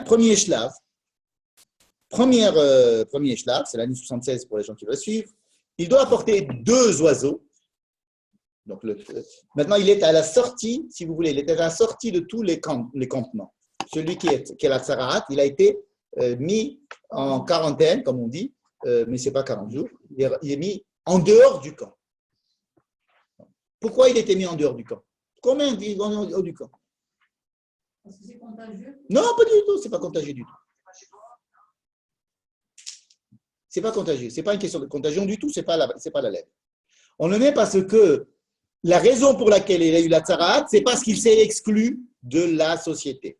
premier shlav, premier shlav, c'est l'année 76 pour les gens qui veulent suivre. Il doit apporter 2 oiseaux. Donc maintenant, il est à la sortie, si vous voulez, il est à la sortie de tous les campements. Celui qui est la Tsaraat, il a été mis en quarantaine, comme on dit, mais ce n'est pas 40 jours. Il est mis en dehors du camp. Pourquoi il était mis en dehors du camp? Combien il est en dehors du camp? Parce que c'est contagieux? Non, pas du tout, ce n'est pas contagieux du tout. Ce n'est pas contagieux, ce n'est pas une question de contagion du tout, ce n'est pas la lèvre. On le met parce que la raison pour laquelle il a eu la tsaraat, c'est parce qu'il s'est exclu de la société.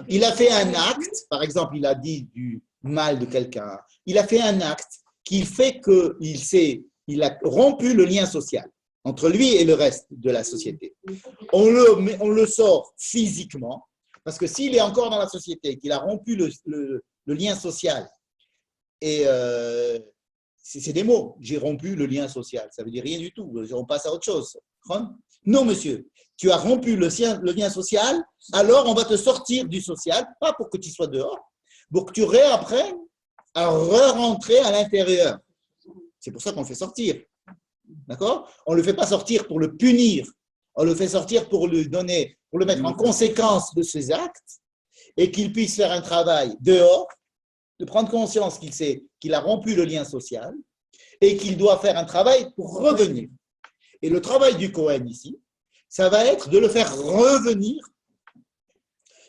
Il a fait un acte, par exemple, il a dit du mal de quelqu'un, il a fait un acte qui fait qu'il a rompu le lien social entre lui et le reste de la société. On le sort physiquement, parce que s'il est encore dans la société, qu'il a rompu le lien social, et c'est des mots, j'ai rompu le lien social, ça veut dire rien du tout, on passe à autre chose. Non, monsieur, tu as rompu le lien social, alors on va te sortir du social, pas pour que tu sois dehors, pour que tu réapprennes à re-rentrer à l'intérieur. C'est pour ça qu'on le fait sortir. D'accord? On ne le fait pas sortir pour le punir, on le fait sortir pour lui donner, pour le mettre en conséquence de ses actes et qu'il puisse faire un travail dehors, de prendre conscience qu'il a rompu le lien social et qu'il doit faire un travail pour revenir. Et le travail du Kohen ici, ça va être de le faire revenir.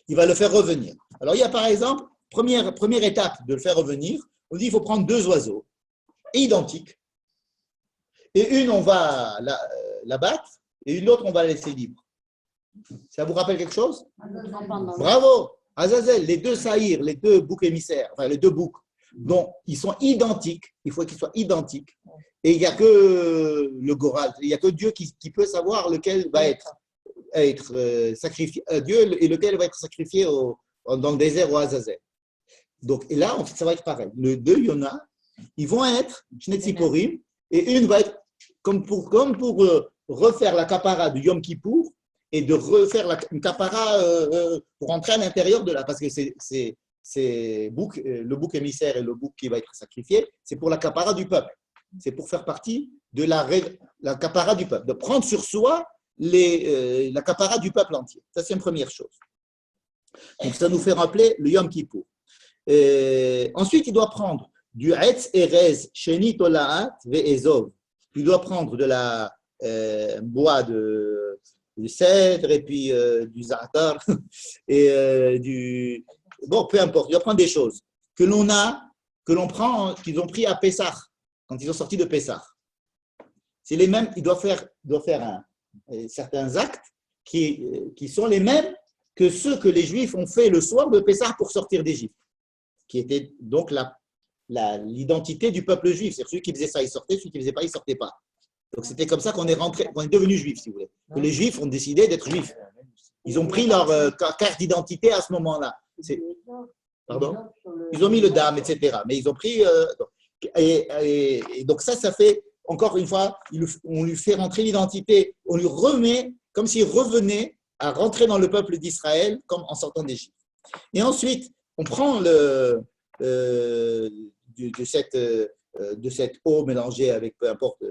Il va le faire revenir. Alors, il y a par exemple, première étape de le faire revenir, on dit qu'il faut prendre 2 oiseaux identiques. Et une, on va la battre, et une autre, on va la laisser libre. Ça vous rappelle quelque chose? Bravo! Azazel, les 2 saïrs, les 2 boucs émissaires, enfin les 2 boucs, dont ils sont identiques, il faut qu'ils soient identiques. Et il n'y a que le Goral, il n'y a que Dieu qui peut savoir lequel va être sacrifié, Dieu et lequel va être sacrifié dans le désert au Azazel. Donc, et là, ça va être pareil. Les 2 Yona, ils vont être Shnetziporim, et une va être comme pour refaire la kapara de Yom Kippour et de refaire une kapara pour entrer à l'intérieur de là, parce que c'est le bouc émissaire et le bouc qui va être sacrifié, c'est pour la kapara du peuple. C'est pour faire partie de la kapara du peuple, de prendre sur soi la kapara du peuple entier. Ça, c'est une première chose. Donc, ça nous fait rappeler le Yom Kippour. Ensuite, il doit prendre du Etz Erez Sheni Tolaat Ve'ezov. Il doit prendre de la bois de cèdre et puis du za'atar et bon, peu importe, il doit prendre des choses que l'on prend, qu'ils ont pris à Pessah, quand ils sont sortis de Pessah. C'est les mêmes, il doit faire certains actes qui sont les mêmes que ceux que les Juifs ont fait le soir de Pessah pour sortir d'Égypte, qui était donc l'identité du peuple juif. C'est celui qui faisait ça, il sortait, celui qui ne faisait pas, il ne sortait pas. Donc c'était comme ça qu'on est devenu juif, si vous voulez. Que les Juifs ont décidé d'être juifs. Ils ont pris leur carte d'identité à ce moment-là. Pardon? Ils ont mis le dam, etc. Mais ils ont pris. Et donc ça fait, encore une fois, on lui fait rentrer l'identité, on lui remet, comme s'il revenait à rentrer dans le peuple d'Israël, comme en sortant d'Égypte. Et ensuite, on prend de cette eau mélangée avec peu importe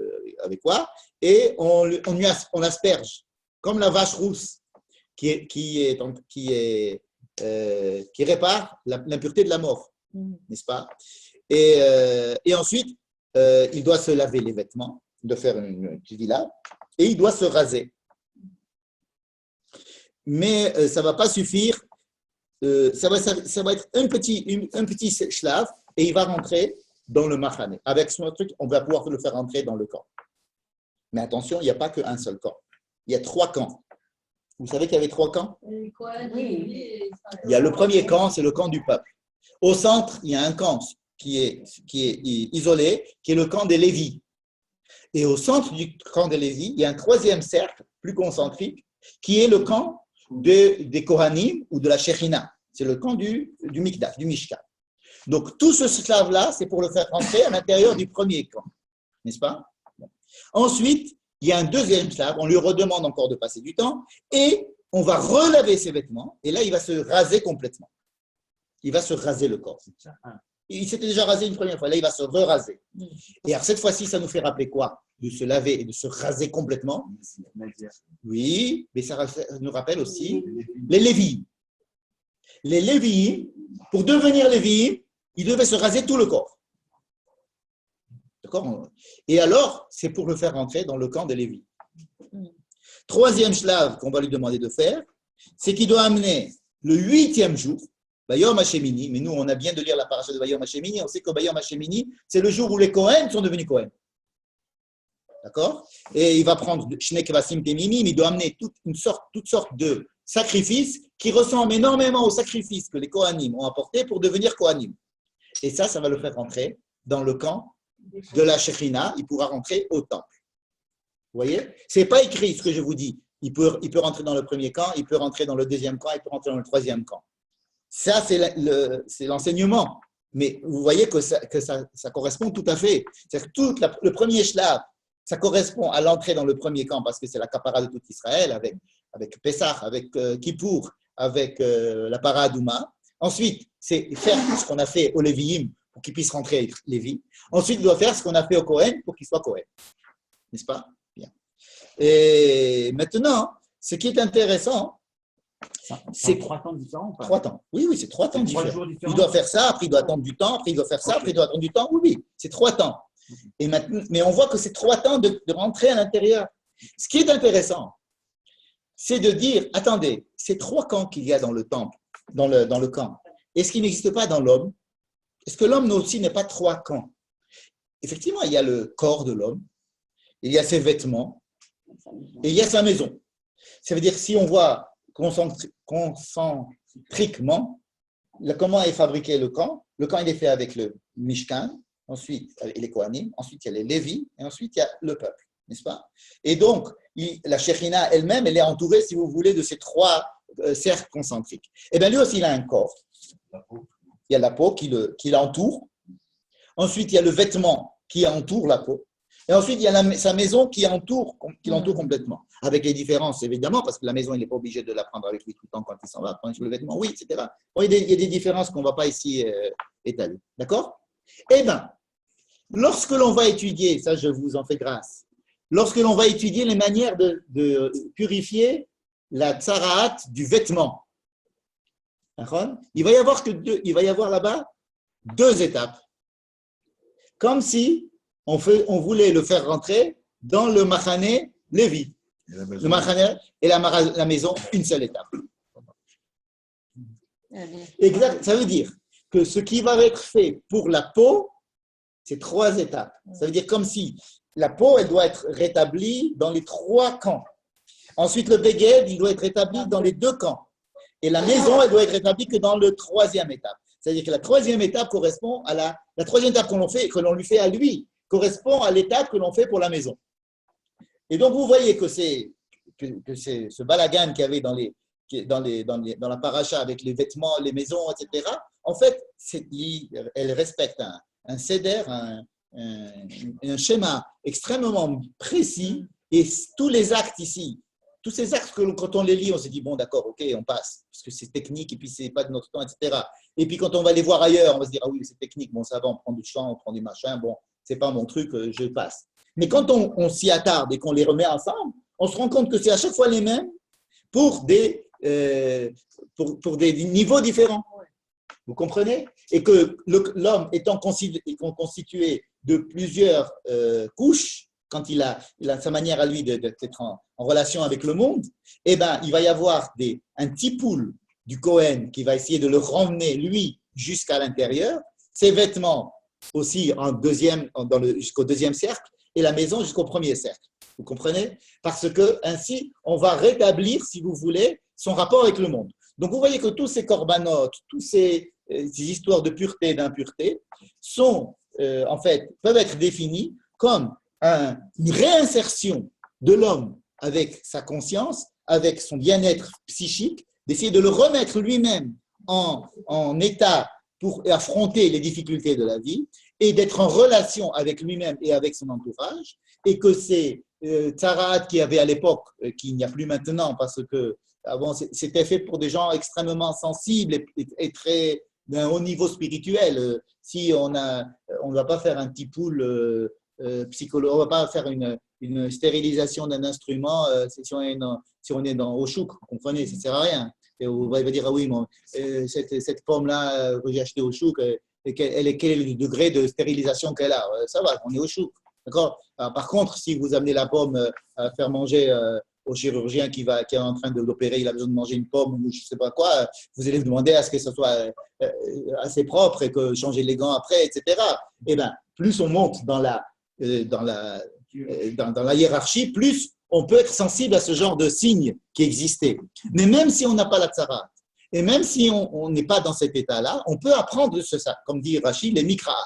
avec quoi, et on asperge, comme la vache rousse qui répare l'impureté de la mort, n'est-ce pas? Et ensuite, il doit se laver les vêtements, il doit faire une là, et il doit se raser. Mais ça ne va pas suffire, ça va être un petit shlav, et il va rentrer dans le machane. Avec son truc, on va pouvoir le faire rentrer dans le camp. Mais attention, il n'y a pas qu'un seul camp. Il y a 3 camps. Vous savez qu'il y avait 3 camps? Oui. Il y a le premier camp, c'est le camp du peuple. Au centre, il y a un camp qui est isolé, qui est le camp des Lévis. Et au centre du camp des Lévis, il y a un 3e cercle, plus concentrique, qui est le camp des Kohanim ou de la Shekhinah. C'est le camp du Mikdash, du Mishkan. Donc, tout ce slave-là, c'est pour le faire rentrer à l'intérieur du premier camp. N'est-ce pas? Ensuite, il y a un 2e slave, on lui redemande encore de passer du temps, et on va relaver ses vêtements, et là, il va se raser complètement. Il va se raser le corps. Il s'était déjà rasé une première fois, là il va se re-raser. Et alors cette fois-ci, ça nous fait rappeler quoi? De se laver et de se raser complètement. Oui, mais ça nous rappelle aussi les Lévi'im. Les Lévi'im, pour devenir Lévi'im, ils devaient se raser tout le corps. D'accord? Et alors, c'est pour le faire rentrer dans le camp des Lévi. Troisième shlave qu'on va lui demander de faire, c'est qu'il doit amener le 8e jour, Bayom Hashemini, mais nous on a bien de lire la paracha de Bayom Hashemini, on sait que Bayom Hashemini, c'est le jour où les Kohen sont devenus Kohen. D'accord? Et il va prendre Shne Kvasim Temimim, il doit amener toutes sortes de sacrifices qui ressemblent énormément aux sacrifices que les Kohanim ont apportés pour devenir Kohanim. Et ça va le faire rentrer dans le camp de la Shekhinah, il pourra rentrer au temple. Vous voyez? Ce n'est pas écrit ce que je vous dis. Il peut rentrer dans le premier camp, il peut rentrer dans le deuxième camp, il peut rentrer dans le troisième camp. Ça, c'est l'enseignement. Mais vous voyez que ça correspond tout à fait. C'est-à-dire que le premier shlav, ça correspond à l'entrée dans le premier camp parce que c'est la kapara de tout Israël avec Pessah, avec Kippour, avec la Paradouma. Ensuite, c'est faire ce qu'on a fait au Lévi'im pour qu'ils puissent rentrer Lévi. Ensuite, il doit faire ce qu'on a fait au Kohen pour qu'il soit Kohen. N'est-ce pas? Bien. Et maintenant, ce qui est intéressant, c'est 3 temps différents. 3 temps. Oui, c'est 3 temps différents. Il doit faire ça, après il doit attendre du temps, après il doit faire ça, après il doit attendre du temps. Oui, c'est 3 temps. Et maintenant, mais on voit que c'est 3 temps de rentrer à l'intérieur. Ce qui est intéressant, c'est de dire, attendez, ces 3 camps qu'il y a dans le temple, dans le camp, est-ce qu'il n'existe pas dans l'homme? Est-ce que l'homme aussi n'est pas 3 camps? Effectivement, il y a le corps de l'homme, il y a ses vêtements, et il y a sa maison. Ça veut dire, si on voit concentriquement comment est fabriqué le camp il est fait avec le Mishkan, ensuite avec les Kohanim, ensuite il y a les Lévi, et ensuite il y a le peuple, n'est-ce pas? Et donc, la Shekhinah elle-même, elle est entourée, si vous voulez, de ces 3 cercles concentriques. Et bien lui aussi, il a un corps. Il y a la peau qui l'entoure. Ensuite, il y a le vêtement qui entoure la peau. Et ensuite, il y a sa maison qui l'entoure complètement. Avec les différences, évidemment, parce que la maison, il n'est pas obligé de la prendre avec lui tout le temps quand il s'en va, prendre sur le vêtement, oui, etc. Bon, il y a des différences qu'on ne va pas ici étaler. D'accord? Eh bien, lorsque l'on va étudier, ça je vous en fais grâce, lorsque l'on va étudier les manières de purifier la tsaraat du vêtement, il va y avoir là-bas 2 étapes. Comme si on voulait le faire rentrer dans le Machane Lévi. Le Machane et la maison, une seule étape. Exact. Ça veut dire que ce qui va être fait pour la peau, c'est 3 étapes. Ça veut dire comme si la peau, elle doit être rétablie dans les 3 camps. Ensuite, le Beged, il doit être rétabli dans les 2 camps. Et la maison, elle doit être rétablie que dans le 3e étape. C'est-à-dire que la 3e étape correspond à la 3e étape que l'on lui fait à lui, correspond à l'étape que l'on fait pour la maison. Et donc, vous voyez que c'est ce balagan qu'il y avait dans la paracha avec les vêtements, les maisons, etc. En fait, elle respecte un seder, un schéma extrêmement précis et tous les actes ici, tous ces actes que quand on les lit, on se dit, bon d'accord, ok, on passe, parce que c'est technique et puis c'est pas de notre temps, etc. Et puis quand on va les voir ailleurs, on va se dire, ah oui, c'est technique, bon ça va, on prend du chant, on prend du machin, bon, c'est pas mon truc, je passe. Mais quand on s'y attarde et qu'on les remet ensemble, on se rend compte que c'est à chaque fois les mêmes pour des niveaux différents. Vous comprenez? Et que l'homme étant constitué de plusieurs couches, quand il a sa manière à lui d'être en relation avec le monde, eh ben, il va y avoir un petit pool du Kohen qui va essayer de le ramener, lui, jusqu'à l'intérieur, ses vêtements aussi jusqu'au 2e cercle, et la maison jusqu'au 1er cercle. Vous comprenez? Parce que ainsi, on va rétablir, si vous voulez, son rapport avec le monde. Donc, vous voyez que tous ces corbanotes, toutes ces histoires de pureté et d'impureté peuvent être définies comme une réinsertion de l'homme avec sa conscience, avec son bien-être psychique, d'essayer de le remettre lui-même en état pour affronter les difficultés de la vie et d'être en relation avec lui-même et avec son entourage, et que c'est Tzaraat qu'il y avait à l'époque, qu'il n'y a plus maintenant, parce que avant c'était fait pour des gens extrêmement sensibles et très d'un haut niveau spirituel. Si on ne va pas faire un tipoul psychologue, on ne va pas faire une stérilisation d'un instrument si on est au chouk, vous comprenez, ça ne sert à rien. Et on va dire, ah oui, bon, cette pomme-là que j'ai achetée au chouk, quel est le degré de stérilisation qu'elle a? Ça va, on est au chouk. D'accord. Par contre, si vous amenez la pomme à faire manger au chirurgien qui est en train de l'opérer, il a besoin de manger une pomme ou je ne sais pas quoi, vous allez vous demander à ce que ce soit assez propre et que changer les gants après, etc. Eh bien, plus on monte dans la hiérarchie, plus on peut être sensible à ce genre de signes qui existaient. Mais même si on n'a pas la tsara, et même si on n'est pas dans cet état-là, on peut apprendre de ça, comme dit Rachid, les mikra.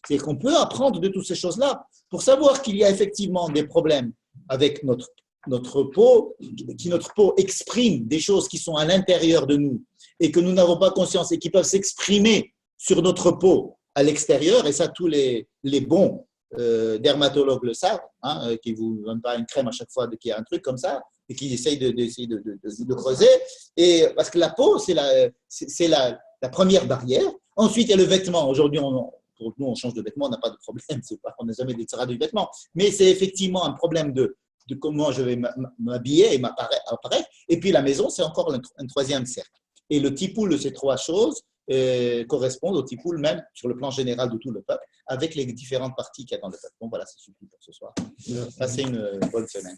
C'est qu'on peut apprendre de toutes ces choses-là pour savoir qu'il y a effectivement des problèmes avec notre peau, qui notre peau exprime des choses qui sont à l'intérieur de nous et que nous n'avons pas conscience et qui peuvent s'exprimer sur notre peau à l'extérieur. Et ça, tous les bons dermatologues le savent, hein, qui ne vous donnent pas une crème à chaque fois qu'il y a un truc comme ça et qui essayent de creuser. Et, parce que la peau, c'est la première barrière. Ensuite, il y a le vêtement. Aujourd'hui, pour nous, on change de vêtement, on n'a pas de problème. On n'a jamais des tsara du vêtement. Mais c'est effectivement un problème de comment je vais m'habiller et m'apparaître. Et puis la maison, c'est encore un troisième cercle. Et le tipoul de ces trois choses correspondent au tipoul même sur le plan général de tout le peuple, avec les différentes parties qu'il y a dans le peuple. Bon, voilà, c'est suffit pour ce soir. Passez une bonne semaine.